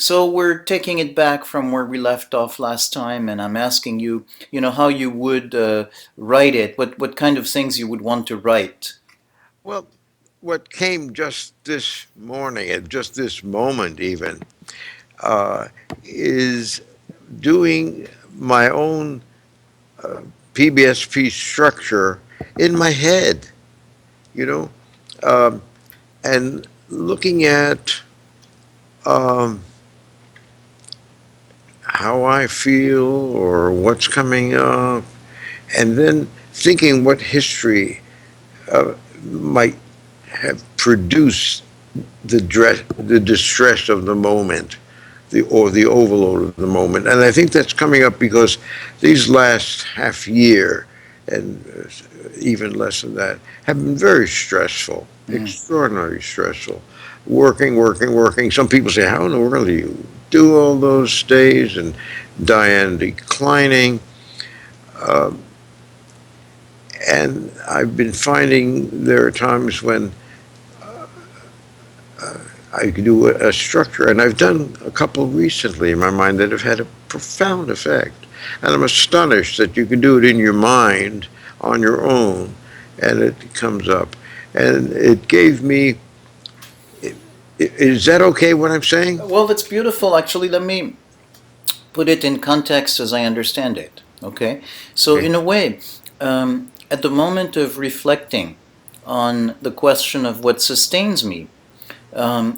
So we're taking it back from where we left off last time, and I'm asking you, how you would write it, what kind of things you would want to write. Well, what came just this morning, at just this moment even, uh, is doing my own PBSP structure in my head, you know, um, and looking at um, how I feel or what's coming up, and then thinking what history might have produced the distress of the moment, the overload of the moment. And I think that's coming up because these last half year and even less than that have been very stressful, Mm. extraordinarily stressful. Working, working, working. Some people say, "How in the world do you do all those days?" And Diane declining. Uh, and I've been finding there are times when I can do a structure, and I've done a couple recently in my mind that have had a profound effect. And I'm astonished that you can do it in your mind on your own, and it comes up. And it gave me. Is that okay? What I'm saying? Well, that's beautiful. Actually, let me put it in context as I understand it. Okay? So, Okay. in a way, at the moment of reflecting on the question of what sustains me,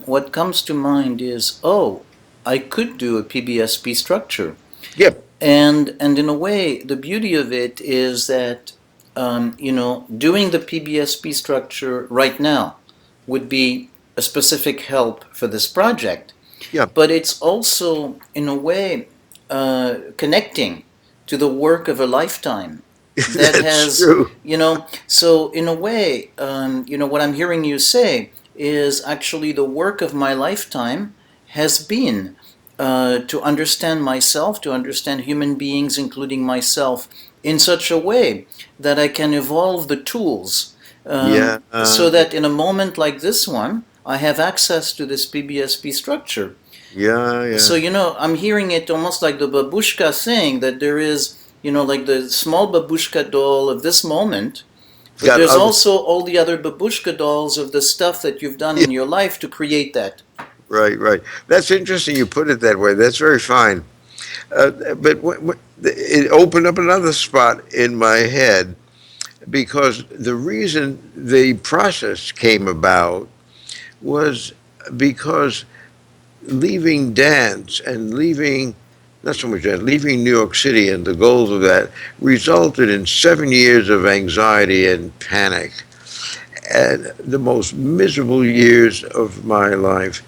what comes to mind is, oh, I could do a PBSP structure. Yep. And in a way, the beauty of it is that, doing the PBSP structure right now would be a specific help for this project, Yep. but it's also, in a way, connecting to the work of a lifetime that That's has, true. so in a way, what I'm hearing you say is actually the work of my lifetime has been to understand myself, to understand human beings, including myself, in such a way that I can evolve the tools Yeah. so that in a moment like this one, I have access to this PBSP structure. Yeah. So, Yeah. I'm hearing it almost like the babushka saying that there is, like the small babushka doll of this moment, but Got there's other. also all the other babushka dolls of the stuff that you've done in your life to create that. Right. Right. That's interesting. You put it that way. That's very fine. But it opened up another spot in my head because the reason the process came about was because leaving dance and leaving, not so much that, leaving New York City and the goals of that resulted in 7 years of anxiety and panic and the most miserable years of my life.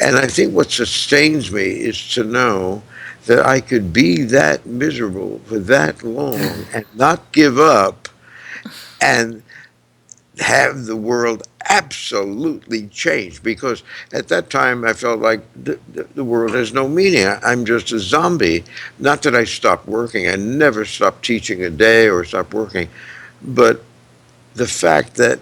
And I think what sustains me is to know that I could be that miserable for that long and not give up and have the world absolutely change, because at that time I felt like the world has no meaning. I'm just a zombie. Not that I stopped working. I never stopped teaching a day or stopped working. But the fact that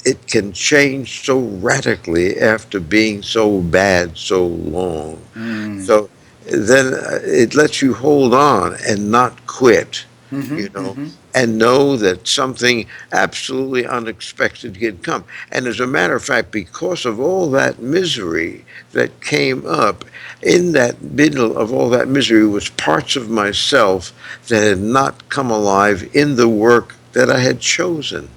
it can change so radically after being so bad so long. Mm. So then it lets you hold on and not quit, Mm-hmm, you know, mm-hmm. and know that something absolutely unexpected can come. And as a matter of fact, because of all that misery that came up, in that middle of all that misery was parts of myself that had not come alive in the work that I had chosen,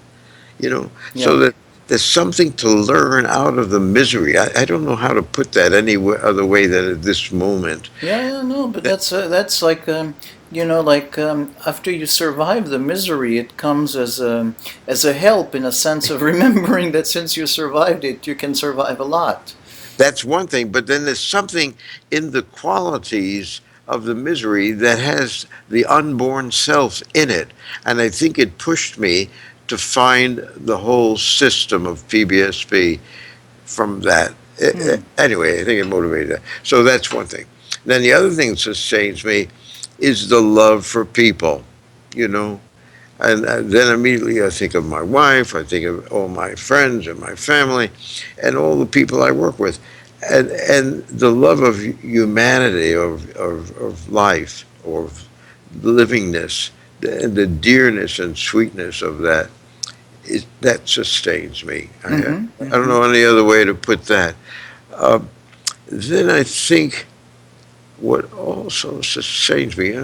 Yeah. so that there's something to learn out of the misery. I don't know how to put that any other way than at this moment. Yeah, yeah, no, but That, that's like like after you survive the misery, it comes as a help in a sense of remembering that since you survived it, you can survive a lot. that's one thing, but then there's something in the qualities of the misery that has the unborn self in it. And I think it pushed me to find the whole system of PBSP from that. Hmm. Anyway, I think it motivated that. So that's one thing. Then the other thing that sustains me is the love for people, you know. And then immediately I think of my wife, I think of all my friends and my family and all the people I work with. and the love of humanity, of life, or of livingness, the dearness and sweetness of that, that sustains me. Mm-hmm, I don't mm-hmm. know any other way to put that. Uh, then I think what also sustains me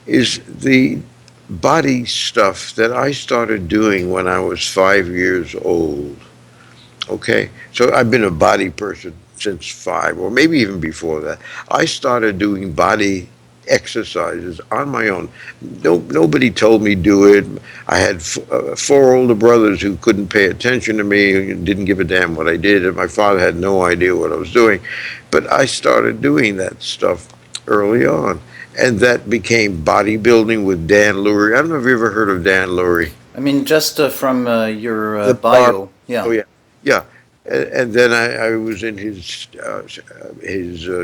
is the body stuff that I started doing when I was 5 years old. Okay, so I've been a body person since five, or maybe even before that. I started doing body exercises on my own. Nobody told me do it. I had four older brothers who couldn't pay attention to me, who didn't give a damn what I did, and my father had no idea what I was doing. But I started doing that stuff early on, and that became bodybuilding with Dan Lurie. I don't know if you ever heard of Dan Lurie. I mean, just from your The bar. bio, Oh yeah. yeah, yeah. And then I was in his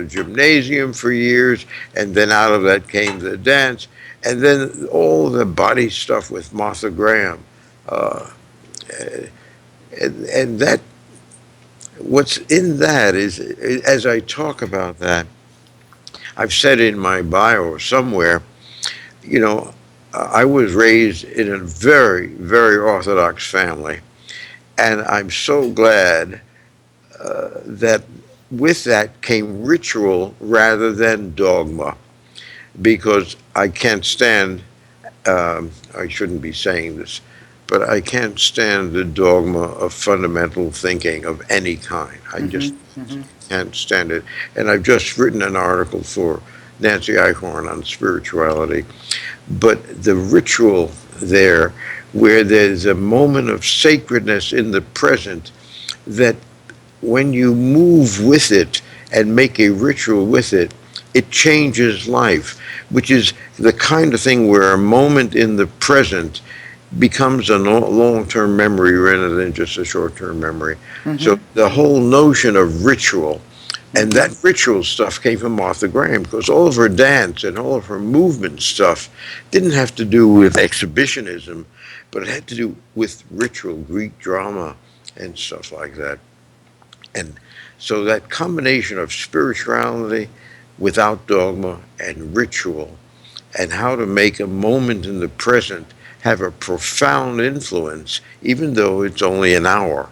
gymnasium for years, and then out of that came the dance, and then all the body stuff with Martha Graham, uh, and that what's in that is, as I talk about that, I've said in my bio somewhere, you know, I was raised in a very, very orthodox family, and I'm so glad that with that came ritual rather than dogma, because I can't stand, I shouldn't be saying this, but I can't stand the dogma of fundamental thinking of any kind. I Mm-hmm, just mm-hmm. can't stand it. And I've just written an article for Nancy Eichhorn on spirituality, but the ritual there, where there's a moment of sacredness in the present, that when you move with it and make a ritual with it, it changes life, which is the kind of thing where a moment in the present becomes a long term memory rather than just a short term memory. So Mm-hmm. the whole notion of ritual, and Mm-hmm. that ritual stuff came from Martha Graham, because all of her dance and all of her movement stuff didn't have to do with exhibitionism, but it had to do with ritual, Greek drama, and stuff like that. And so that combination of spirituality without dogma and ritual, and how to make a moment in the present have a profound influence, even though it's only an hour.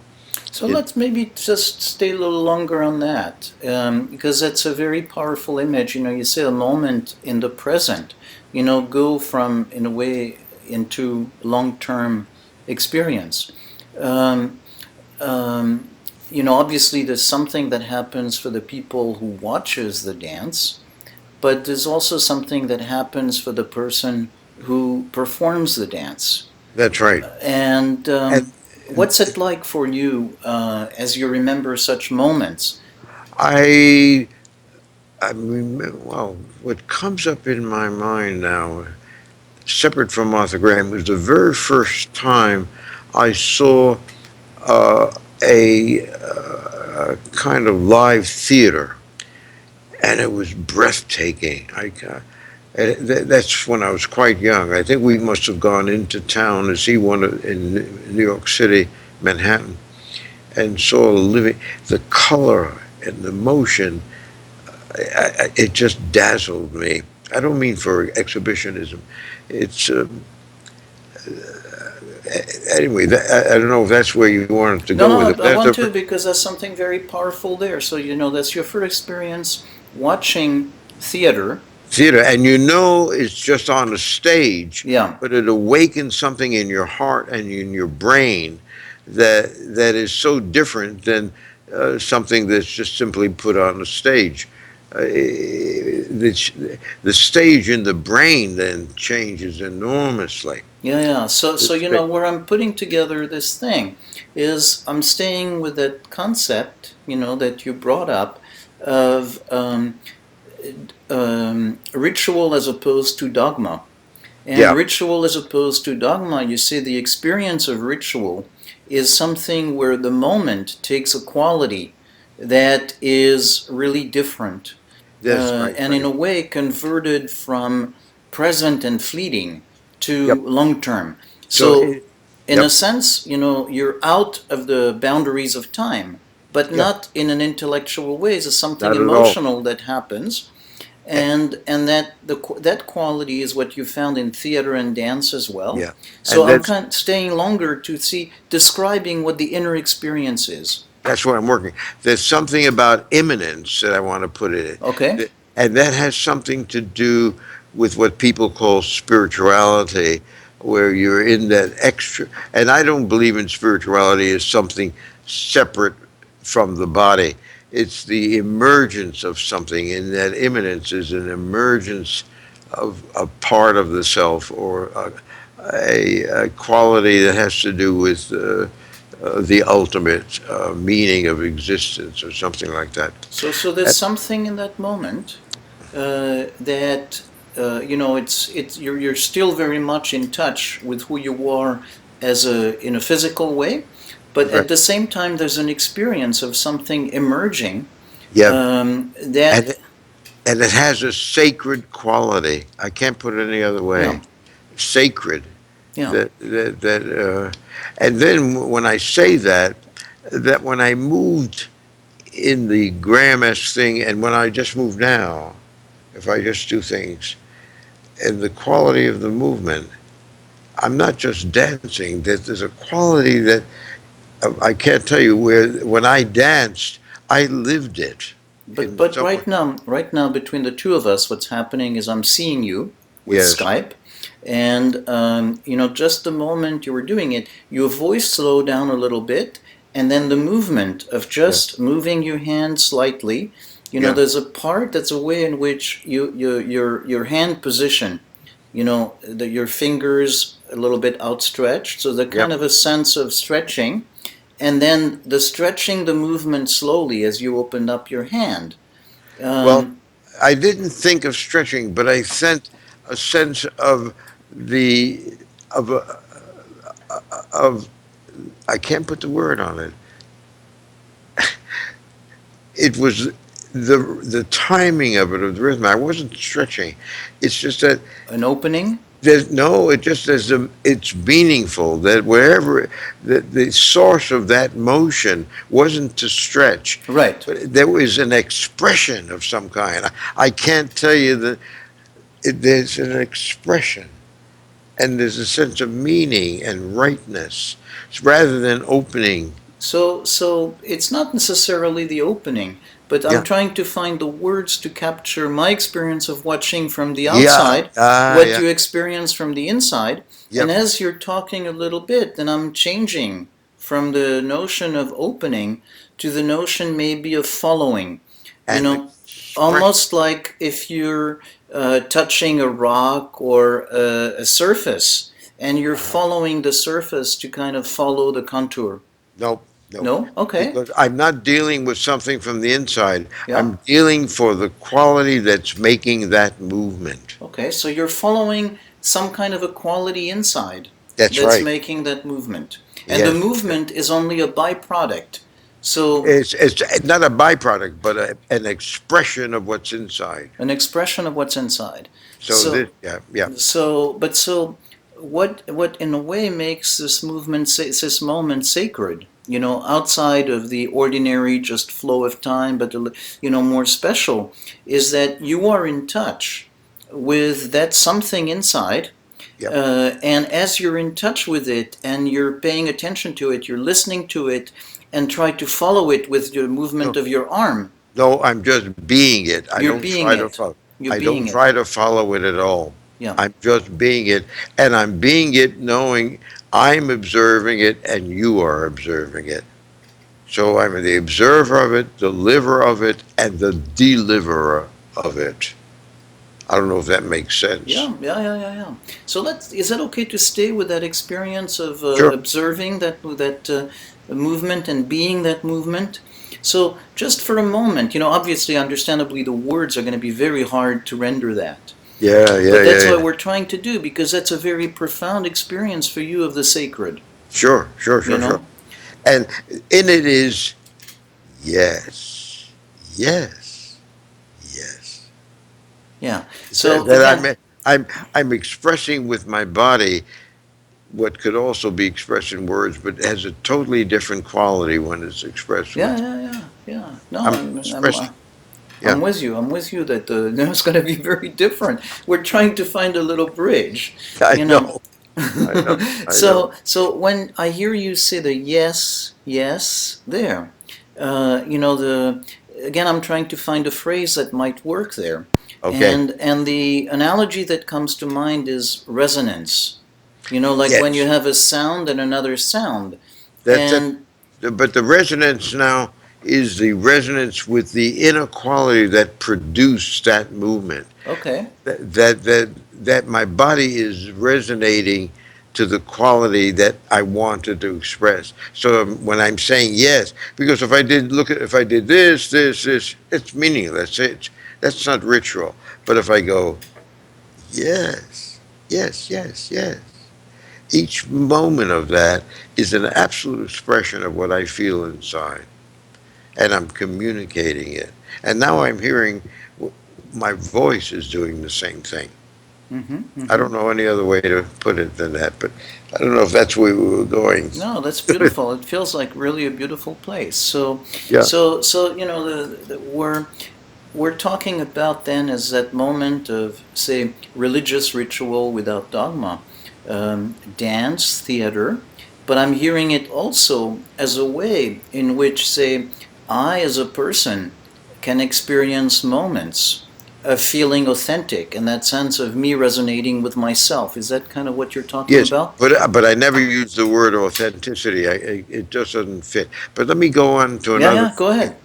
So It, let's maybe just stay a little longer on that, because that's a very powerful image. You know, you say a moment in the present, go from, in a way, into long term experience. Um, um, Obviously, there's something that happens for the people who watches the dance, but there's also something that happens for the person who performs the dance. that's right. And And what's it like for you as you remember such moments? I, I remember, well, what comes up in my mind now, separate from Martha Graham, was the very first time I saw uh, a kind of live theater, and it was breathtaking. That's when I was quite young. I think we must have gone into town to see one in New York City, Manhattan, and saw the color and the motion. It just dazzled me. I don't mean for exhibitionism. It's anyway. I don't know if that's where you wanted to No, go with it. no, I That's want the to because there's something very powerful there. So, that's your first experience watching theater. theater, and it's just on a stage, Yeah. but it awakens something in your heart and in your brain that is so different than something that's just simply put on a stage. The stage in the brain then changes enormously. Yeah, yeah. So, The so spa- where I'm putting together this thing is I'm staying with that concept, that you brought up of ritual as opposed to dogma. And Yeah, ritual as opposed to dogma, you see, the experience of ritual is something where the moment takes a quality that is really different, that's right, and in right. a way converted from present and fleeting Yep. to long term. So, So, in a yep, sense, you're out of the boundaries of time. but Yeah. not in an intellectual way. It's something Not at all. emotional that happens, Eh, and that quality is what you found in theater and dance as well. Yeah. So And I'm kind of staying longer to see describing what the inner experience is. that's where I'm working. There's something about immanence that I want to put in Okay. it. And that has something to do with what people call spirituality, where you're in that extra. And I don't believe in spirituality as something separate from the body. It's the emergence of something, and that immanence is an emergence of a part of the self, or a quality that has to do with the ultimate meaning of existence, or something like that. So there's something in that moment that it's you're still very much in touch with who you are as a in a physical way, but Right. at the same time there's an experience of something emerging Yeah, that and and it has a sacred quality. I can't put it any other yeah, way. Sacred. yeah. That and then when I say that, that when I moved in the Graham-esque thing, and when I just move now, if I just do things, and the quality of the movement, I'm not just dancing. There's a quality that I can't tell you where. When I danced, I lived it But in but some way. right now between the two of us, what's happening is I'm seeing you with Yes. Skype, and just the moment you were doing it, your voice slowed down a little bit, and then the movement of Yeah. just moving your hand slightly. Yeah. There's a part that's a way in which your hand position, your fingers a little bit outstretched, so the kind Yep. of a sense of stretching, and then the stretching the movement slowly as you opened up your hand. Well, Um, I didn't think of stretching, but I sent a sense of the of a, of I can't put the word on it. It was the timing of it, of the rhythm. I wasn't stretching. It's just that an opening, there's no. It just as it's meaningful that wherever the source of that motion wasn't to stretch, right? but there was an expression of some kind. I can't tell you that there's an expression, and there's a sense of meaning and rightness rather than opening. So it's not necessarily the opening, but I'm Yeah, trying to find the words to capture my experience of watching from the yeah, outside, what yeah, you experience from the inside. And yep. as you're talking a little bit, then I'm changing from the notion of opening to the notion maybe of following. You And know, expression. almost like if you're touching a rock or a surface and you're Uh-huh. following the surface to kind of follow the contour. Nope, nope. No? Okay. Because I'm not dealing with something from the inside. Yeah. I'm dealing for the quality that's making that movement. Okay. So you're following some kind of a quality inside That's that's right. making that movement. And the Yes. movement is only a byproduct. So It's not a byproduct, but an expression of what's inside. an expression of what's inside. So this, So yeah, yeah. so what in a way makes this moment sacred, outside of the ordinary just flow of time, but more special, is that you are in touch with that something inside, Yep. and as you're in touch with it and you're paying attention to it, you're listening to it and try to follow it with the movement No, of your arm. no, I'm just being it. I You're don't being try to it. follow. You're I don't being it. try to follow it at all. Yeah. I'm just being it, and I'm being it knowing I'm observing it and you are observing it. So I'm the observer of it, the liver of it, and the deliverer of it. I don't know if that makes sense. Yeah. So is it okay to stay with that experience of Sure. observing that movement and being that movement? So just for a moment, obviously, understandably, the words are going to be very hard to render that. Yeah, yeah, But that's yeah, what yeah. we're trying to do, because that's a very profound experience for you of the sacred, Sure, sure, you sure, sure. know? And in it is yes, yes, yes. Yeah. That, So that again, I'm expressing with my body what could also be expressed in words, but has a totally different quality when it's expressed Yeah, with. yeah, yeah, yeah. No, I'm I'm expressed. I'm Yeah, with you. I'm with you that it's going to be very different. We're trying to find a little bridge, I you know. know. I know. I know. So when I hear you say the yes, yes, there, the again, I'm trying to find a phrase that might work there, Okay. and the analogy that comes to mind is resonance. Like when you Yes. have a sound and another sound, That. and But the resonance now is the resonance with the inequality that produced that movement. okay, That my body is resonating to the quality that I wanted to express. So when I'm saying yes, because if I did this, it's meaningless. That's not ritual. But if I go yes, yes, each moment of that is an absolute expression of what I feel inside, and I'm communicating it. And now I'm hearing my voice is doing the same thing. mm-hmm, I mm-hmm. don't know any other way to put it than that, but I don't know if that's where we were going. No, that's beautiful. It feels like really a beautiful place. So, Yeah. so we're talking about then as that moment of, say, religious ritual without dogma, dance, theater, but I'm hearing it also as a way in which, say, I as a person can experience moments of feeling authentic and that sense of me resonating with myself. Is that kind of what you're talking Yes, about? but I never use the word authenticity. It just doesn't fit. But let me go on to Yeah, another yeah, go point, ahead.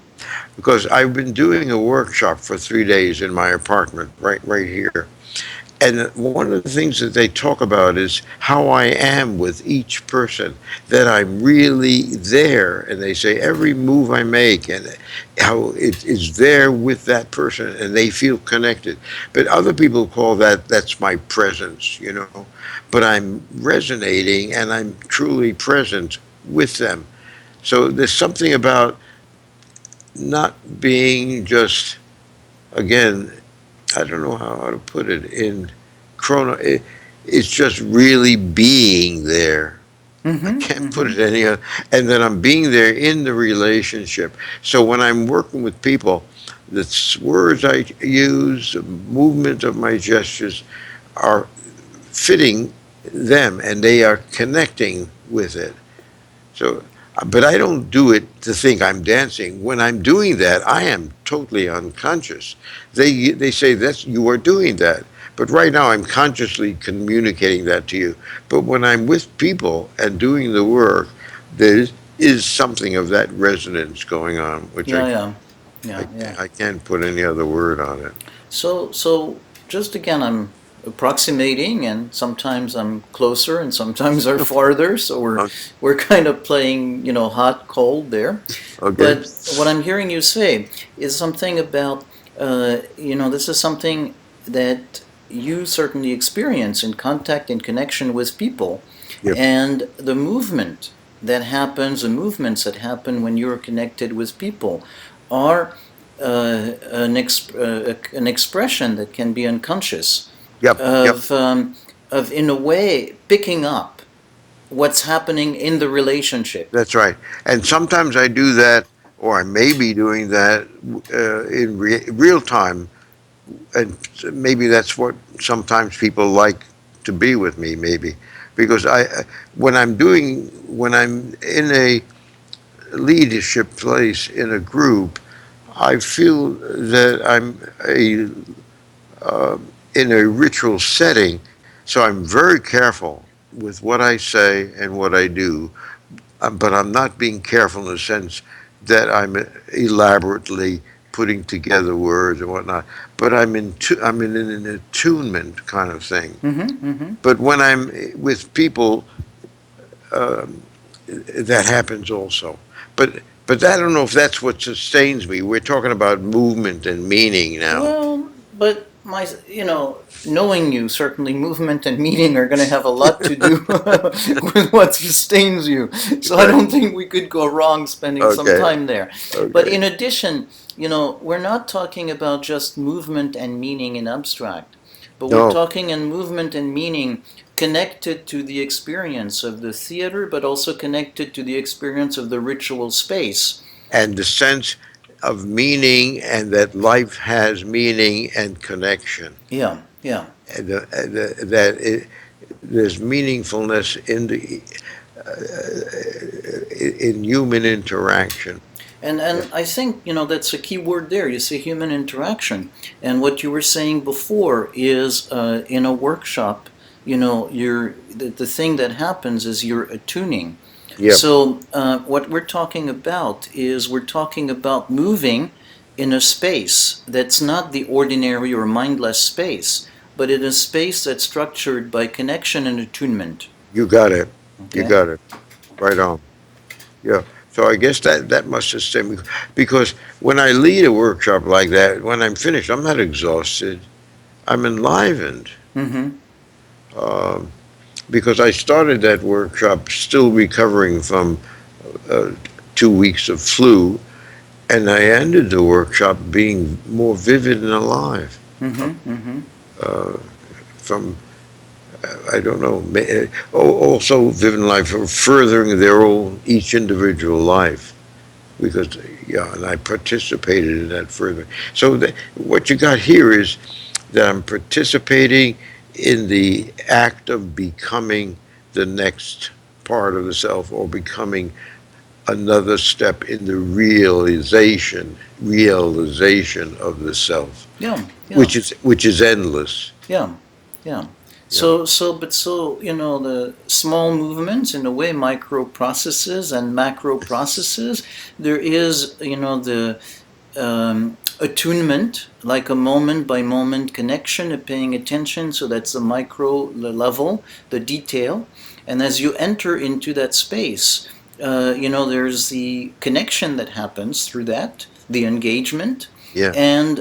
because I've been doing a workshop for 3 days in my apartment right here. And one of the things that they talk about is how I am with each person, that I'm really there. And they say every move I make and how it is there with that person and they feel connected. But other people call that's my presence. But I'm resonating and I'm truly present with them. So there's something about not being just, again, I don't know how to put it in chrono. It's just really being there. I Mm-hmm, can't put mm-hmm. it any other. And then I'm being there in the relationship. So when I'm working with people, the words I use, the movement of my gestures are fitting them, and they are connecting with it. So, but I don't do it to think I'm dancing. When I'm doing that, I am totally unconscious. They say that's you are doing that, but right now I'm consciously communicating that to you. But when I'm with people and doing the work, there is something of that resonance going on, which Yeah, yeah, yeah, yeah. I can't put any other word on it. So just again, I'm approximating, and sometimes I'm closer, and sometimes are farther. So we're kind of playing, hot, cold there. Okay. But what I'm hearing you say is something about, this is something that you certainly experience in contact and connection with people, Yep. and the movement that happens, the movements that happen when you're connected with people, are an expression that can be unconscious Yep. Yep. of in a way picking up what's happening in the relationship. That's right. And sometimes I do that, or I may be doing that in real time, and maybe that's what sometimes people like to be with me. Maybe because when I'm in a leadership place in a group, I feel that I'm uh, in a ritual setting, so I'm very careful with what I say and what I do, but I'm not being careful in the sense that I'm elaborately putting together words and whatnot. But I'm in an attunement kind of thing. Mm-hmm, mm-hmm. But when I'm with people, um, that happens also. But I don't know if that's what sustains me. We're talking about movement and meaning now. Well, but knowing you, certainly movement and meaning are going to have a lot to do with what sustains you. So I Right. don't think we could go wrong spending some Okay. time there. But Okay. in addition, we're not talking about just movement and meaning in abstract, but we're No. talking in movement and meaning connected to the experience of the theater, but also connected to the experience of the ritual space. And the sense of meaning, and that life has meaning and connection. Yeah, yeah. And that there's meaningfulness in human interaction. And I think that's a key word there. You say human interaction, and what you were saying before is in a workshop, you're the thing that happens is you're attuning. Yep. So what we're talking about is we're talking about moving in a space that's not the ordinary or mindless space, but in a space that's structured by connection and attunement. You got it. You Okay. got it. Right on. Yeah. So I guess that must sustain me, because when I lead a workshop like that, when I'm finished, I'm not exhausted. I'm enlivened. Mm-hmm. Um, because I started that workshop still recovering from uh, 2 weeks of flu, and I ended the workshop being more vivid and alive. Mm-hmm. Mm-hmm. Uh, from I don't know, also vivid and alive for furthering their own each individual life, because yeah, and I participated in that further. So what you got here is that I'm participating in the act of becoming the next part of the self, or becoming another step in the realization of the self, Yeah. Yeah. which is endless. Yeah. Yeah. Yeah. So the small movements, in a way, micro processes and macro processes. There is the attunement, like a moment by moment connection, of paying attention. So that's the micro level, the detail. And as you enter into that space, there's the connection that happens through that, the engagement, Yeah. and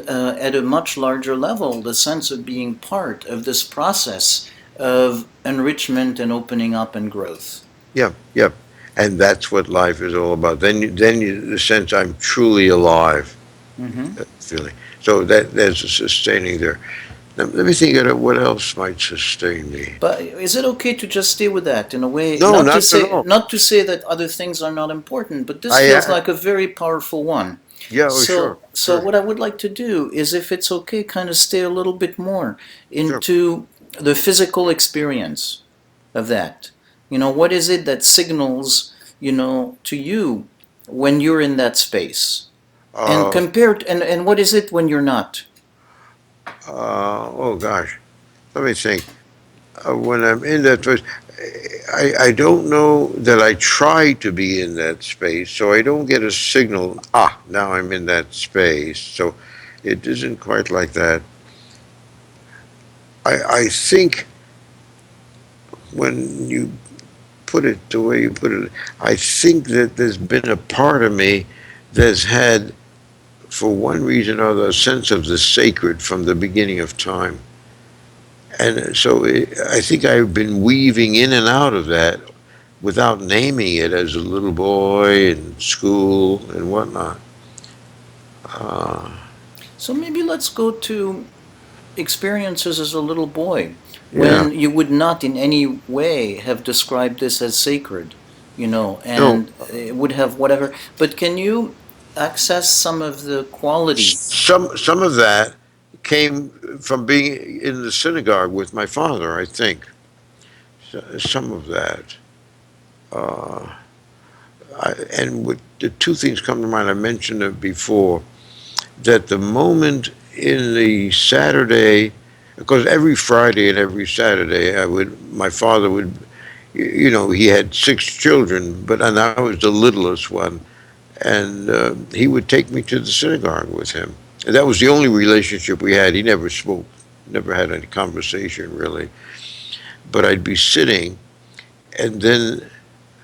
at a much larger level, the sense of being part of this process of enrichment and opening up and growth. Yep, yep. And that's what life is all about. The sense I'm truly alive, Mm-hmm. that feeling. So there's a sustaining there. Now, let me think of what else might sustain me. But is it okay to just stay with that in a way? No, Not to not at say all. not to say that other things are not important, but this I, feels uh, like a very powerful one. yeah, oh, So sure, so sure, what I would like to do is, if it's okay, kind of stay a little bit more sure. into the physical experience of that. What is it that signals, to you when you're in that space? And Uh, compared and what is it when you're not? oh gosh, let me think. When I'm in that space, I don't know that I try to be in that space, so I don't get a signal. Ah, now I'm in that space. So it isn't quite like that. I think when you put it the way you put it, I think that there's been a part of me that's had, for one reason or other, a sense of the sacred from the beginning of time. And so I think I've been weaving in and out of that without naming it, as a little boy in school and whatnot. Uh, So maybe let's go to experiences as a little boy yeah. when you would not in any way have described this as sacred, No, and it would have whatever. But can you access some of the quality? some of that came from being in the synagogue with my father, I think. Some of that. Uh, and with the two things come to mind, I mentioned it before, that the moment in the Saturday, because every Friday and every Saturday, my father would, he had 6 children, and I was the littlest one, and he would take me to the synagogue with him. And that was the only relationship we had. He never spoke, never had any conversation really, but I'd be sitting, and then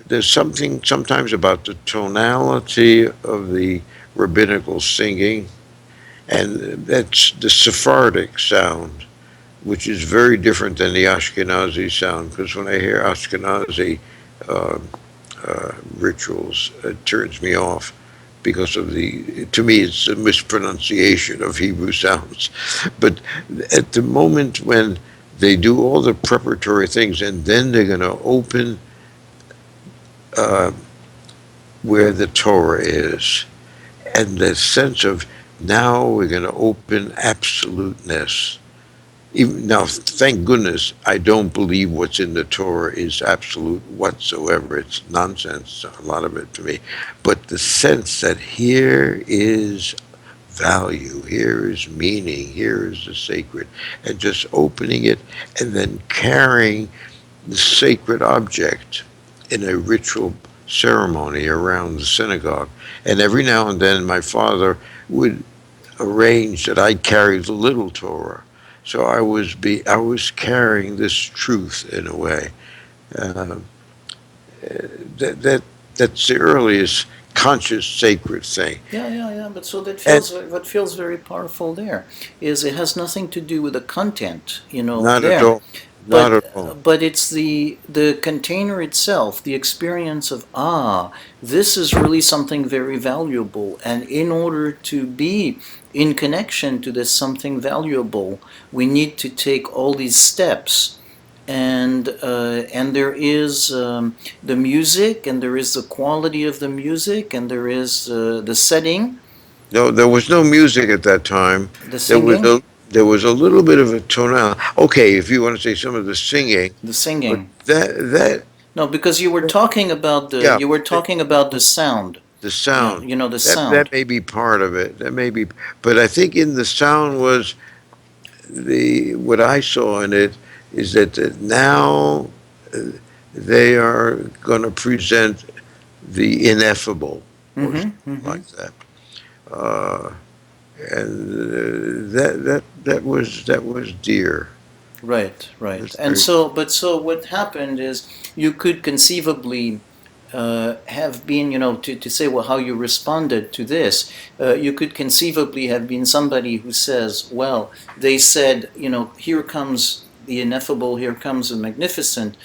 there's something sometimes about the tonality of the rabbinical singing, and that's the Sephardic sound, which is very different than the Ashkenazi sound. Because when I hear Ashkenazi uh, rituals, it turns me off, because to me, it's a mispronunciation of Hebrew sounds. But at the moment when they do all the preparatory things, and then they're going to open uh, where the Torah is, and the sense of now we're going to open absoluteness. Even now, thank goodness, I don't believe what's in the Torah is absolute whatsoever. It's nonsense, a lot of it to me. But the sense that here is value, here is meaning, here is the sacred, and just opening it and then carrying the sacred object in a ritual ceremony around the synagogue. And every now and then, my father would arrange that I carry the little Torah. So I was carrying this truth in a way. Uh, that that that's the earliest conscious sacred thing. Yeah, yeah, yeah. But so that And feels what feels very powerful there is it has nothing to do with the content, not at there, all. Not at all. but it's the container itself, the experience of this is really something very valuable, and in order to be in connection to this something valuable, we need to take all these steps. And there is the music, and there is the quality of the music, and there is the setting, No, there was no music at that time. the There was singing, a there was a little bit of a tonality. Okay, if you want to say some of the singing, the but singing. that No, because you were talking about yeah, the sound. the sound The that sound. may be part of it. That may be, but I think in the sound was the what I saw in it is that now uh, they are going to present the ineffable or Mm-hmm. something Mm-hmm. like that. Uh, and that was dear. Right, right. That's And very so what happened is you could conceivably have been, to say, well, how you responded to this, you could conceivably have been somebody who says, well, they said, here comes the ineffable, here comes the magnificent,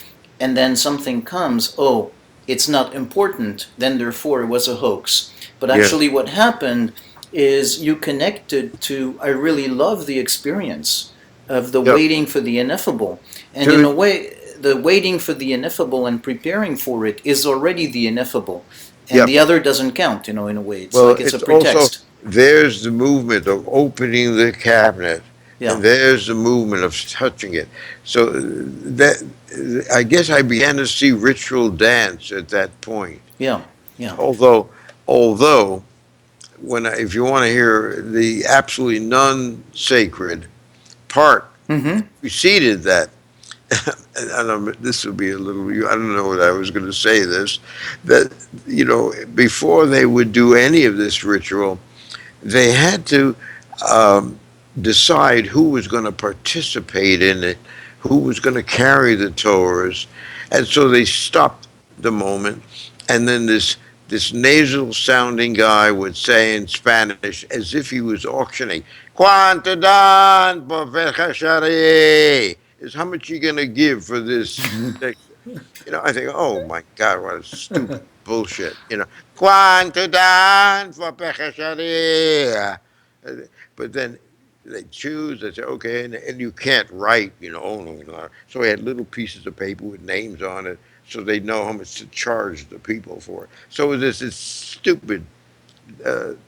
and then something comes, oh, it's not important, then therefore it was a hoax. But yes. actually, what happened is you connected to, I really love the experience of the Yep. waiting for the ineffable. And in To a way, the waiting for the ineffable and preparing for it is already the ineffable. And yep. the other doesn't count, in a way. It's Well, like it's a it's also pretext. there's the movement of opening the cabinet, and Yeah. there's the movement of touching it. So that I guess I began to see ritual dance at that point. Yeah. Yeah. Although, although if you want to hear the absolutely non-sacred part Mm-hmm. preceded that, and this will be a little, I don't know what I was going to say this, that, before they would do any of this ritual, they had to um, decide who was going to participate in it, who was going to carry the Torahs. And so they stopped the moment, and then this nasal sounding guy would say in Spanish, as if he was auctioning, "Cuánto dan por Shari?" Is how much you gonna give for this section? I think, oh my God, what a stupid bullshit. "Cuánto dan por Shari?" But then they choose, they say, okay, and you can't write, oh, no, no. So we had little pieces of paper with names on it so they know how much to charge the people for it. So this stupid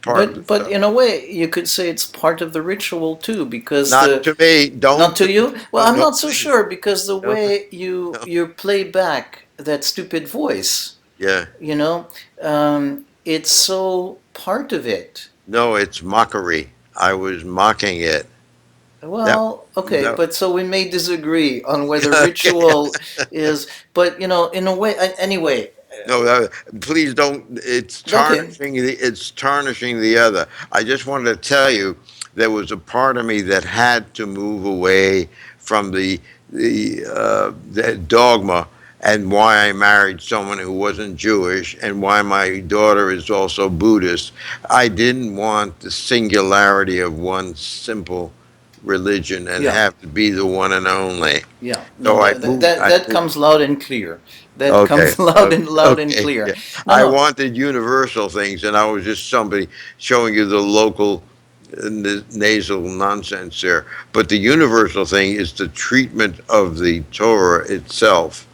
part of the But stuff. in a way, you could say it's part of the ritual too, because Not to me. not Don't to to you. Well, no, I'm no, not so please. sure because the No, way you no. you play back that stupid voice, Yeah. it's so part of it. No, it's mockery. I was mocking it. That Well, okay, that but so we may disagree on whether okay. ritual is, but in a way, anyway, No, please don't. okay. It's tarnishing the other. I just wanted to tell you there was a part of me that had to move away from the dogma and why I married someone who wasn't Jewish and why my daughter is also Buddhist. I didn't want the singularity of one simple religion and Yeah, have to be the one and only. yeah. No, So I that moved. that that comes loud and clear. That Okay. comes loud and Okay. clear. Yeah. No, I no. wanted universal things, and I was just somebody showing you the local. nasal nonsense there. But the universal thing is the treatment of the Torah itself,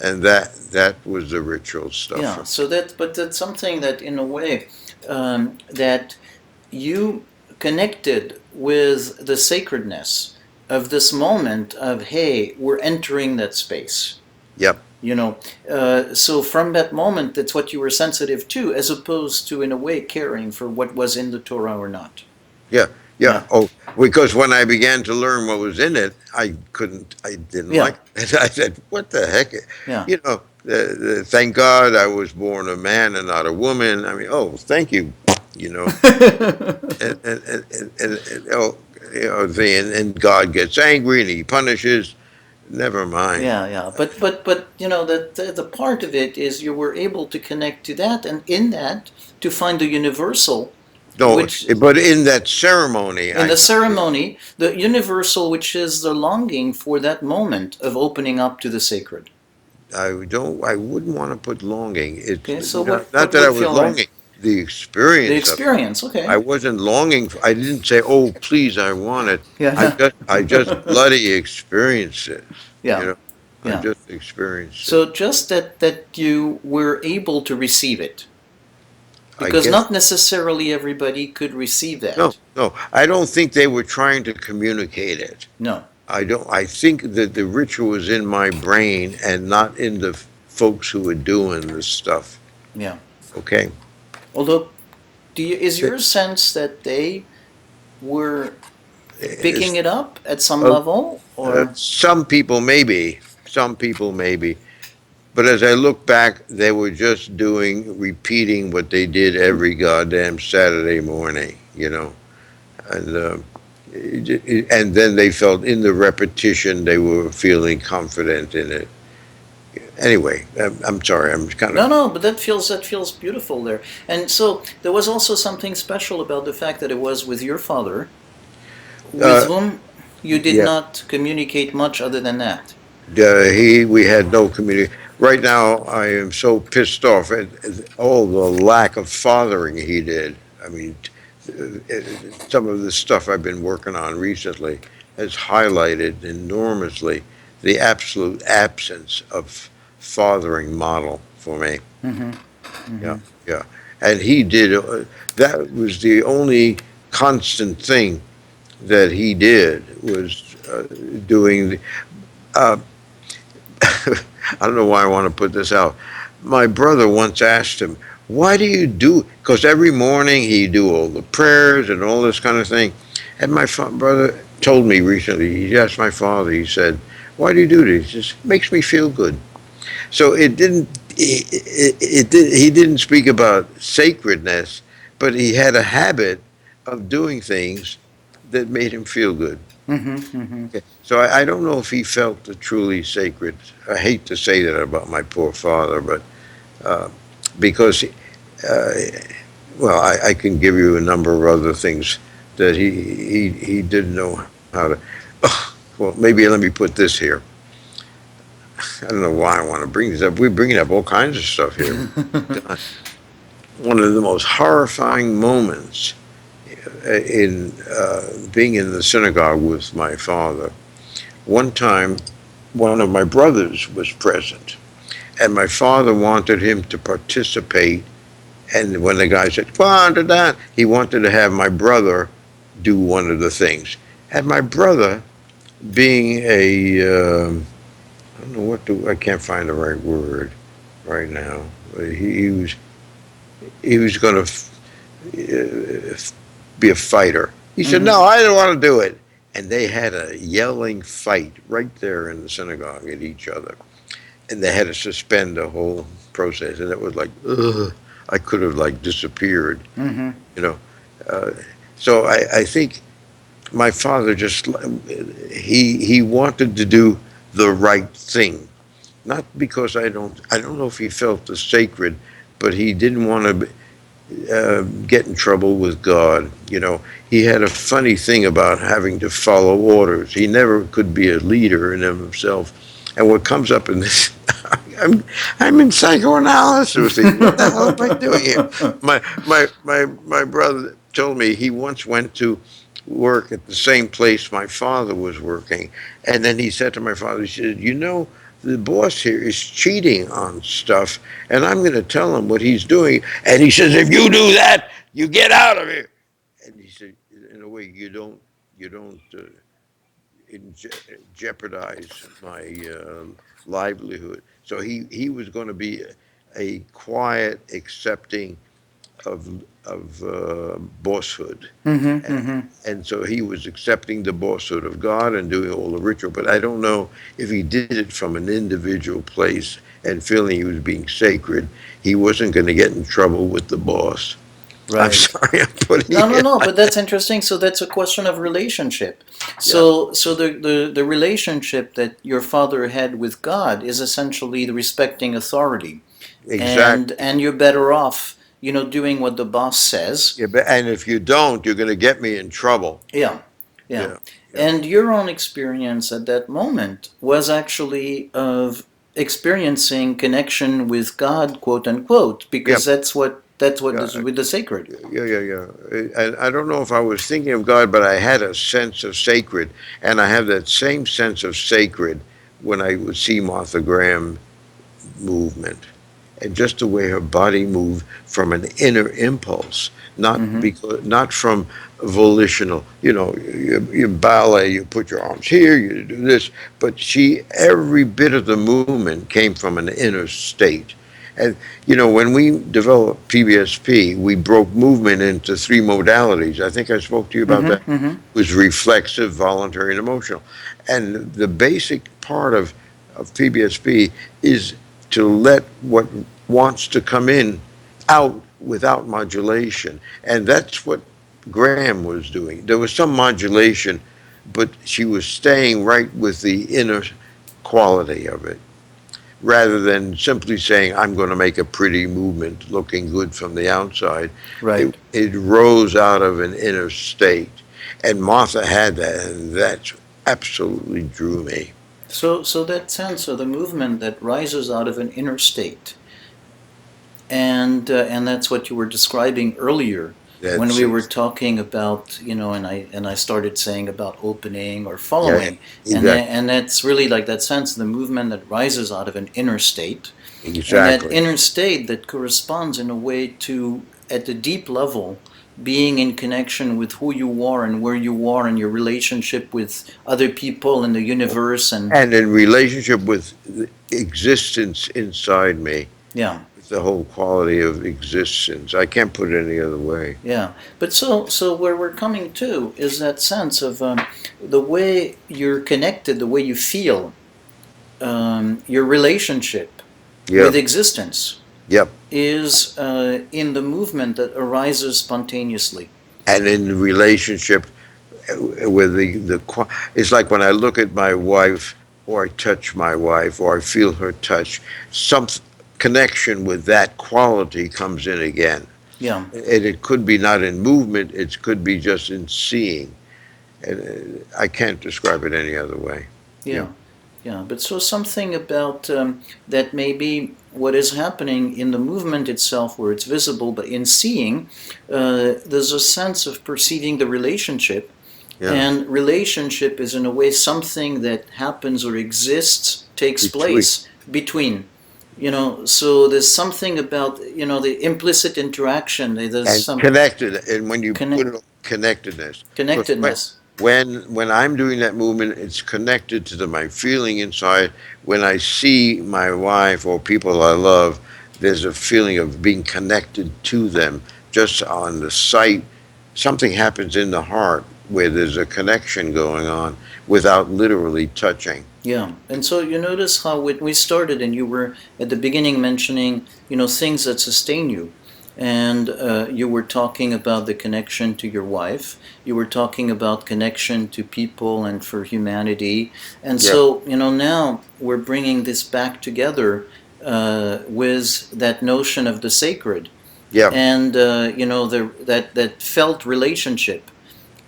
and that was the ritual stuff Yeah, for me. so but that's something that, in a way, that you connected with the sacredness of this moment of, hey, we're entering that space. Yep. You know, so from that moment, that's what you were sensitive to, as opposed to, in a way, caring for what was in the Torah or not. Yeah. Yeah. Yeah, Oh, because when I began to learn what was in it, I couldn't. I didn't yeah, like it. I said, "What the heck?" yeah. You know. Thank God I was born a man and not a woman. I mean, oh, thank you. You know, and oh, and God gets angry and He punishes. Never mind. Yeah, yeah, but you know that the part of it is you were able to connect to that, and in that to find the universal, No, which but in that ceremony, in the ceremony, the universal, which is the longing for that moment of opening up to the sacred. I wouldn't want to put longing. It's Okay, so not what that I would was feel right? longing. The The experience of it. experience. I Okay. wasn't longing. I didn't say, "Oh, please, I want it." Yeah. I just bloody experienced it. You Yeah. know, I Yeah. just experienced it. So just that you were able to receive it, I because guess not necessarily everybody could receive no, that. no. I don't think they were trying to communicate it. No. I don't. I think that the ritual was in my brain and not in the folks who were doing this stuff. Yeah. Okay. Although, is your sense that they were picking It's, it up at some uh, level, or some people maybe, some people maybe, but as I look back, they were just repeating what they did every goddamn Saturday morning, and and then they felt in the repetition they were feeling confident in it. Anyway, I'm sorry, I'm kind no, of no? But that feels beautiful there. And so there was also something special about the fact that it was with your father, with uh, whom you did yeah. not communicate much other than that. We had no community. Right now, I am so pissed off at all the lack of fathering he did. I mean, some of the stuff I've been working on recently has highlighted enormously the absolute absence of fathering model for me. Mm-hmm. Yeah, Mm-hmm. yeah. And he did, that was the only constant thing that he did was doing. Uh, I don't know why I want to put this out. My brother once asked him, "Why do you do?" Because every morning he do all the prayers and all this kind of thing. And my brother told me recently. He asked my father. He said, "Why do you do this?" He says, "It makes me feel good." So it didn't. He didn't speak about sacredness, but he had a habit of doing things that made him feel good. Mm-hmm. Mm-hmm. Okay. So I don't know if he felt the truly sacred. I hate to say that about my poor father, but uh, because, uh, well, I can give you a number of other things that he didn't know how to. Oh, well, maybe let me put this here. I don't know why I want to bring this up. We're bringing up all kinds of stuff here. God, one of the most horrifying moments in being in the synagogue with my father. One time, one of my brothers was present, and my father wanted him to participate. And when the guy said, "Come on to that," he wanted to have my brother do one of the things. And my brother, being I don't know I can't find the right word right now. He was going to be a fighter. He said, Mm-hmm. "No, I don't want to do it." And they had a yelling fight right there in the synagogue at each other. And they had to suspend the whole process. And it was like, ugh, I could have like disappeared, Mm-hmm. you know. Uh, so I think my father just, he wanted to do the right thing. Not because I don't know if he felt the sacred, but he didn't want to get in trouble with God. He had a funny thing about having to follow orders. He never could be a leader in himself. And what comes up in this, I'm, I'm in psychoanalysis. What the hell am I doing here? My brother. told me he once went to work at the same place my father was working. And then he said to my father, he said, you know, the boss here is cheating on stuff, and I'm going to tell him what he's doing. And he says, if you do that, you get out of here. And he said, in a way, you don't jeopardize my livelihood. So he was going to be a quiet, accepting of bosshood, Mm-hmm, and, mm-hmm. and so he was accepting the bosshood of God and doing all the ritual. But I don't know if he did it from an individual place and feeling he was being sacred. He wasn't going to get in trouble with the boss. I'm Right. sorry, I'm putting No, no, it no, but like that's that. interesting. So that's a question of relationship. Yeah, So the relationship that your father had with God is essentially the respecting authority, exactly. and you're better off, doing what the boss says. Yeah, but, and if you don't, you're going to get me in trouble. Yeah, yeah. Yeah, yeah, And your own experience at that moment was actually of experiencing connection with God, quote unquote, yeah, because that's what is yeah. with the sacred. Yeah. And I don't know if I was thinking of God, but I had a sense of sacred, and I have that same sense of sacred when I would see Martha Graham movement, and just the way her body moved from an inner impulse, Mm-hmm. not from volitional. You ballet, you put your arms here, you do this, but every bit of the movement came from an inner state. And when we developed PBSP, we broke movement into three modalities. I think I spoke to you about that. Mm-hmm. Mm-hmm. It was reflexive, voluntary, and emotional. And the basic part of PBSP is to let what wants to come in out without modulation. And that's what Graham was doing. There was some modulation, but she was staying right with the inner quality of it rather than simply saying, I'm going to make a pretty movement looking good from the outside. It, Right. it rose out of an inner state. And Martha had that, and that absolutely drew me. So that sense of the movement that rises out of an inner state, and that's what you were describing earlier when That's we were it. talking about, and I started saying about opening or Yeah, following, exactly. and that's really like that sense of the movement that rises out of an inner state, and that Exactly. inner state that corresponds in a way to, at the deep level, being in connection with who you are and where you are and your relationship with other people and the universe. And And in relationship with the existence inside me, yeah, with the whole quality of existence. I can't put it any other way. yeah. But so where we're coming to is that sense of, the way you're connected, the way you feel, your relationship Yeah. with existence Yep. is, in the movement that arises spontaneously. And in relationship with it's like when I look at my wife, or I touch my wife, or I feel her touch, some connection with that quality comes in again. Yeah, And it could be not in movement, it could be just in seeing. And I can't describe it any other way. Yeah. yeah, yeah. But so something about, that maybe what is happening in the movement itself, where it's visible, but in seeing, there's a sense of perceiving the relationship. Yeah. And relationship is, in a way, something that happens or exists, takes Between place between. So there's something about, the implicit interaction. There's and some connected, and when you put connect it on connectedness, because connectedness. when I'm doing that movement, it's connected to my feeling inside. When I see my wife or people I love, there's a feeling of being connected to them just on the sight. Something happens in the heart where there's a connection going on without literally touching. Yeah, and so you notice how when we started, and you were at the beginning mentioning, things that sustain you, and, you were talking about the connection to your wife. You were talking about connection to people and for humanity, and Yeah, so now we're bringing this back together, with that notion of the sacred, yeah, and, that felt relationship.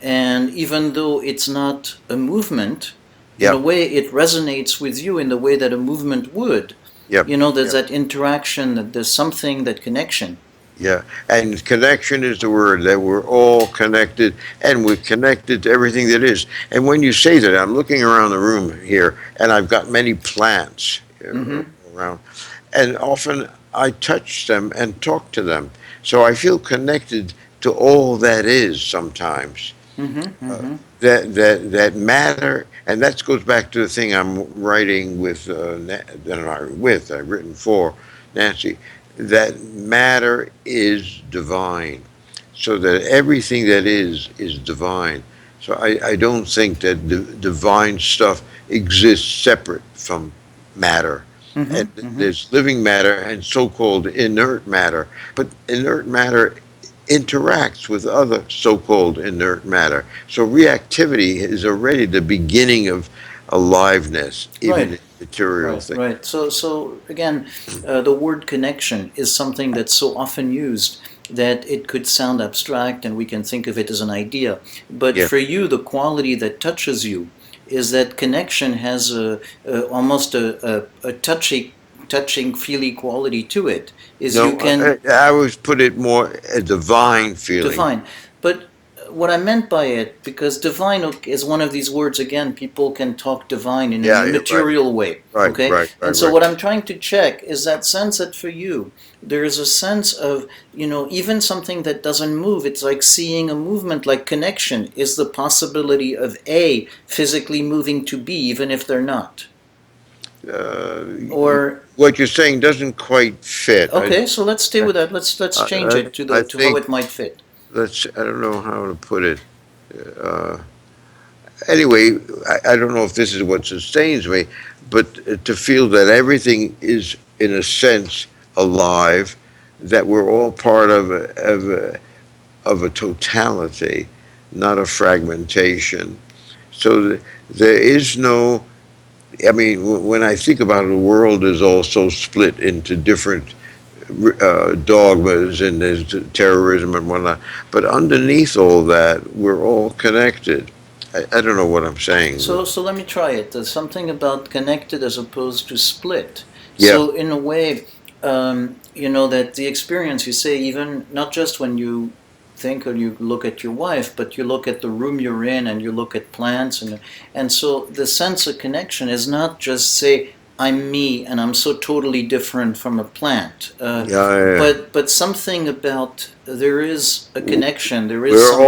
And even though it's not a movement, in yeah, a way it resonates with you in the way that a movement would. yeah. There's that interaction, that there's something, that connection. Yeah, and connection is the word, that we're all connected, and we're connected to everything that is. And when you say that, I'm looking around the room here, and I've got many plants Mm-hmm. around, and often I touch them and talk to them. So I feel connected to all that is sometimes. Mm-hmm. Uh, Mm-hmm. that matter, and that goes back to the thing I'm writing with, I've written for Nancy, that matter is divine, so that everything that is divine. So I don't think that divine stuff exists separate from matter. And Mm-hmm. Mm-hmm. there's living matter and so-called inert matter, but inert matter interacts with other so-called inert matter. So reactivity is already the beginning of aliveness, even Right. in material Right, things. right. So again, the word connection is something that's so often used that it could sound abstract and we can think of it as an idea. But Yeah. for you, the quality that touches you is that connection has almost a touching, feely quality to it. Is you No, can I always put it more a divine feeling. divine. But what I meant by it, because divine is one of these words, again, people can talk divine in an Yeah, you're right. immaterial way. Right, Okay? right, right, And so right. what I'm trying to check is that sense that for you, there is a sense of, even something that doesn't move, it's like seeing a movement, like connection, is the possibility of A, physically moving to B, even if they're not. Uh, Or what you're saying doesn't quite fit. okay, so let's stay with that. Let's change it to I the to how think it might fit. I don't know how to put it. Uh, anyway, I don't know if this is what sustains me, but to feel that everything is, in a sense, alive, that we're all part of a totality, not a fragmentation. So there is no, I mean, when I think about it, the world is also split into different dogmas, and there's terrorism and whatnot. But underneath all that, we're all connected. I don't know what I'm saying, but So let me try it. There's something about connected as opposed to split. yeah, So in a way, that the experience you say, even not just when you think or you look at your wife, but you look at the room you're in and you look at plants, and so the sense of connection is not just say I'm me and I'm so totally different from a plant, yeah, but something about there is a yeah. connection. There is some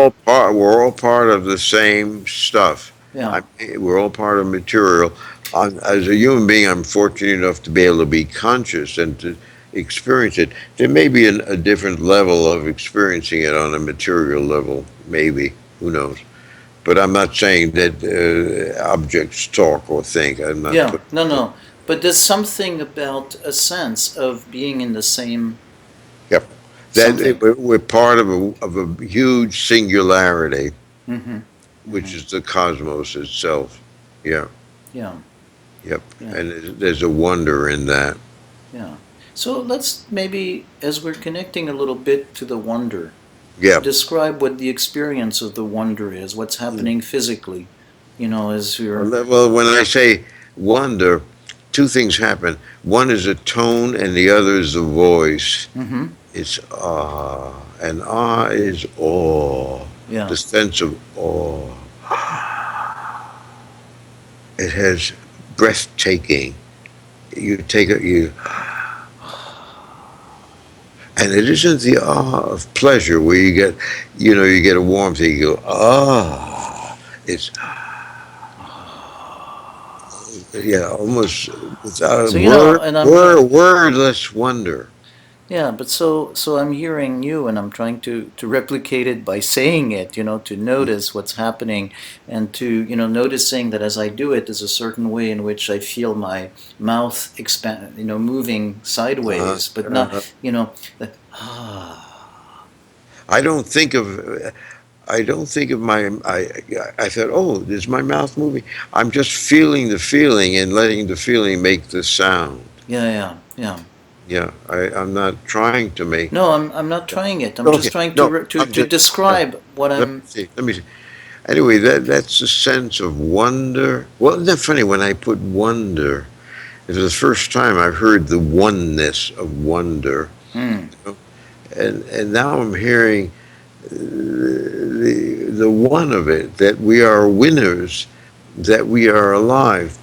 We're all part of the same stuff. yeah. We're all part of material. As a human being, I'm fortunate enough to be able to be conscious and to experience it. There may be a different level of experiencing it on a material level, maybe. Who knows? But I'm not saying that objects talk or think. I'm not Yeah, putting no, that. no. But there's something about a sense of being in the same Yep. something. We're part of a huge singularity, Mm-hmm. which Mm-hmm. is the cosmos itself. Yeah. Yeah, Yep. yeah, And there's a wonder in that. yeah. So let's maybe, as we're connecting a little bit to the wonder, Yeah. describe what the experience of the wonder is, what's happening physically, as you're. Well, when I say wonder, two things happen. One is a tone, and the other is the voice. Mm-hmm. It's ah, and ah is awe. The Yeah. sense of awe. It has breathtaking. You take it, and it isn't the ah of pleasure where you get a warmth. You go ah. It's yeah, almost without a So, and wordless wonder. yeah, but so I'm hearing you and I'm trying to replicate it by saying it, to notice what's happening and to, noticing that as I do it, there's a certain way in which I feel my mouth expand, moving Uh, sideways, but not, uh, that, ah, I don't think of I don't think of my I thought, oh, is my mouth moving? I'm just feeling the feeling and letting the feeling make the sound. yeah, yeah, yeah. Yeah, I'm not trying to make. No, I'm not trying it. I'm just Okay, trying to no, re- to, I'm to just. No, describe what let me I'm. see. Let me see. Anyway, that's a sense of wonder. Well, isn't that funny when I put wonder? It's the first time I've heard the oneness of wonder. Hmm. and now I'm hearing the one of it, that we are winners, that we are alive.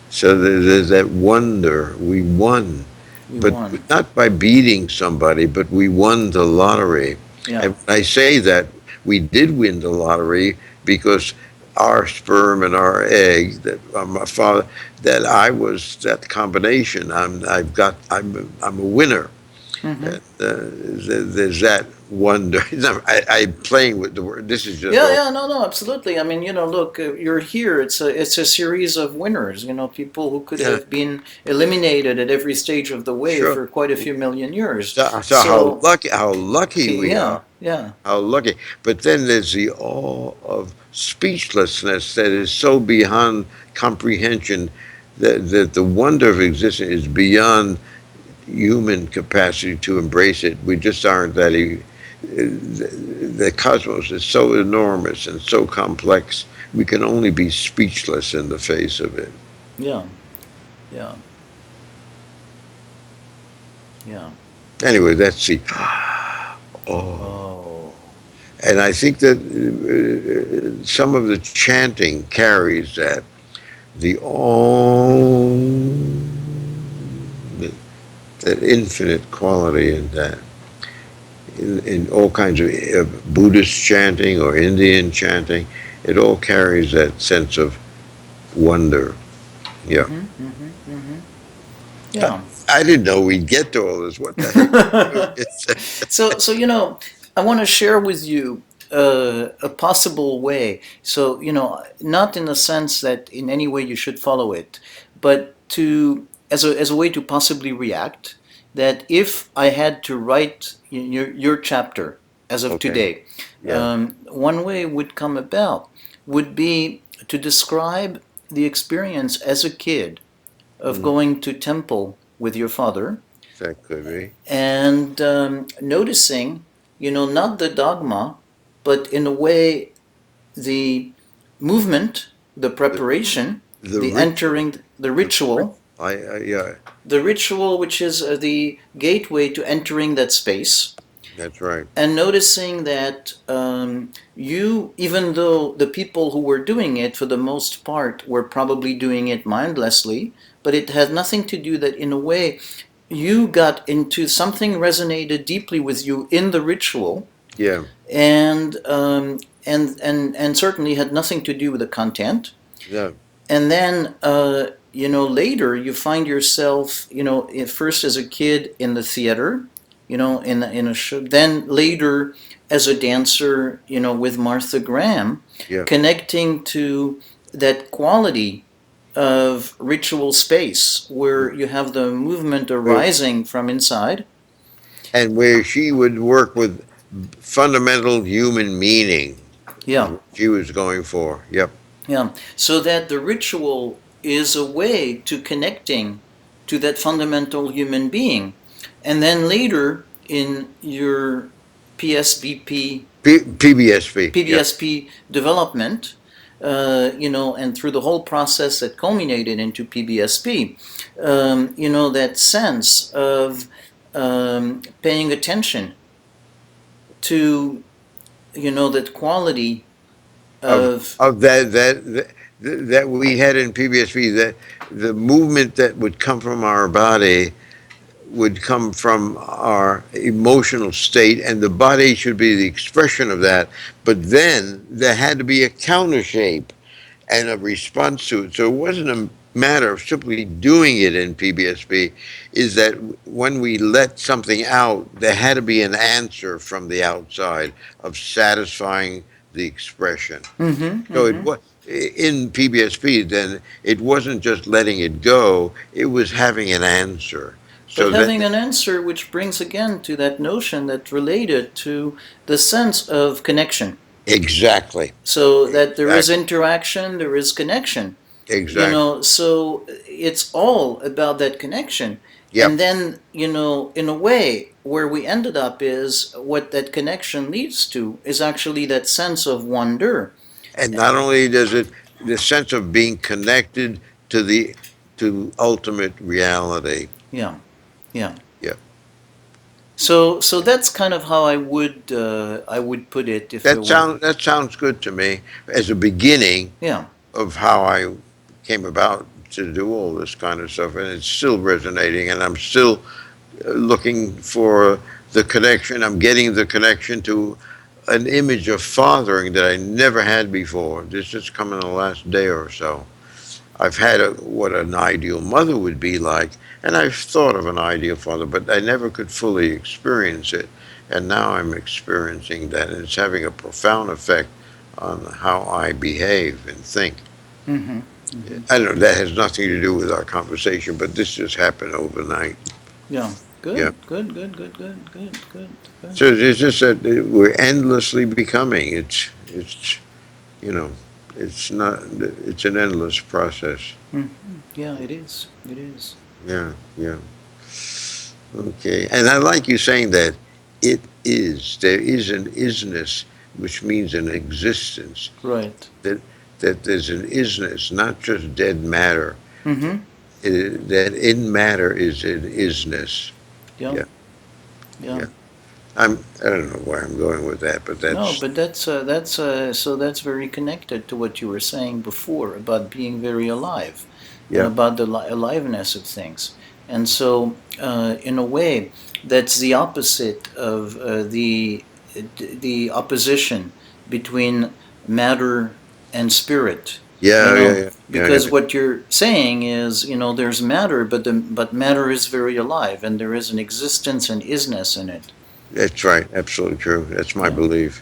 So there's that wonder, we won, We but won. not by beating somebody, but we won the lottery. Yeah. And when I say that we did win the lottery because our sperm and our egg, that my father, that I was that combination. I'm a winner. Hmm. There's that wonder. I'm playing with the word. This is just Yeah, all. yeah, no, no, absolutely. I mean, look, you're here. It's a series of winners. People who could Yeah, have been eliminated at every stage of the way sure. for quite a few million years. So So, how lucky we are. yeah, yeah, How lucky. But then there's the awe of speechlessness that is so beyond comprehension, that the wonder of existence is beyond human capacity to embrace it. We just aren't that. The cosmos is so enormous and so complex. We can only be speechless in the face of it. yeah, yeah, yeah. Anyway, that's the oh. Oh, And I think that some of the chanting carries the Om, that, that infinite quality in that. In all kinds of Buddhist chanting or Indian chanting, it all carries that sense of wonder. Yeah. mm-hmm, mm-hmm, mm-hmm. I, Yeah. I didn't know we'd get to all this. What the heck are you doing? So I want to share with you a possible way. So not in the sense that in any way you should follow it, but to as a way to possibly react. That if I had to write your chapter as of Okay. today, Yeah. one way would come about would be to describe the experience as a kid of Mm, going to temple with your father that could be. and noticing, not the dogma, but in a way the movement, the The, preparation, the the ritual. entering, the The, ritual, yeah, the ritual which is the gateway to entering that space, that's right. and noticing that even though the people who were doing it for the most part were probably doing it mindlessly, but it had nothing to do that in a way you got into something resonated deeply with you in the ritual, Yeah. and certainly had nothing to do with the content. Yeah. And then later you find yourself, first as a kid in the theater, in a show, then later as a dancer, with Martha Graham, Yeah. connecting to that quality of ritual space where you have the movement Where, arising from inside. and where she would work with fundamental human meaning is Yeah, what she was going for. Yep. yeah. So that the ritual is a way to connecting to that fundamental human being. And then later in your PSBP, PBSP. Yep. PBSP development, and through the whole process that culminated into PBSP, that sense of paying attention to, that quality Of of, that we had in PBSP, that the movement that would come from our body would come from our emotional state, and the body should be the expression of that. But then there had to be a counter shape and a response to it. So it wasn't a matter of simply doing it in PBSP, is that when we let something out, there had to be an answer from the outside of satisfying the expression. mm-hmm, So it mm-hmm. was in PBSP, then it wasn't just letting it go, it was having an answer. But So that having an answer which brings again to that notion that related to the sense of connection. exactly, So that there is exactly, interaction, there is connection. exactly. So it's all about that connection. And Yep. then, in a way, where we ended up is what that connection leads to is actually that sense of wonder. And not only does it, the sense of being connected to ultimate reality. Yeah, yeah. Yep. So that's kind of how I would put it if it were. That sounds good to me as a beginning Yeah. of how I came about to do all this kind of stuff, and it's still resonating, and I'm still looking for the connection. I'm getting the connection to an image of fathering that I never had before. This just come in the last day or so. I've had what an ideal mother would be like, and I've thought of an ideal father, but I never could fully experience it. And now I'm experiencing that, and it's having a profound effect on how I behave and think. Mm-hmm. Mm-hmm. I don't know, that has nothing to do with our conversation, but this just happened overnight. Yeah. Yeah. Good. Good. Good. Good. Good. Good. Good. Good. So it's just that we're endlessly becoming. It's, you know, it's not, it's an endless process. Mm-hmm. Yeah, it is. It is. Yeah, yeah. Okay. And I like you saying that it is. There is an isness, which means an existence. Right. That that there's an isness, not just dead matter. Mm-hmm. That in matter is an isness. Yeah. Yeah, Yeah. yeah. I don't know where I'm going with that, but No, that's but that's very connected to what you were saying before about being very alive, and yeah, about the aliveness of things. And so, in a way, that's the opposite of the opposition between matter and spirit. You yeah, yeah, know, yeah, yeah. because what you're saying is, there's matter, but matter is very alive, and there is an existence and isness in it. That's right. Absolutely true. That's my Yeah. belief.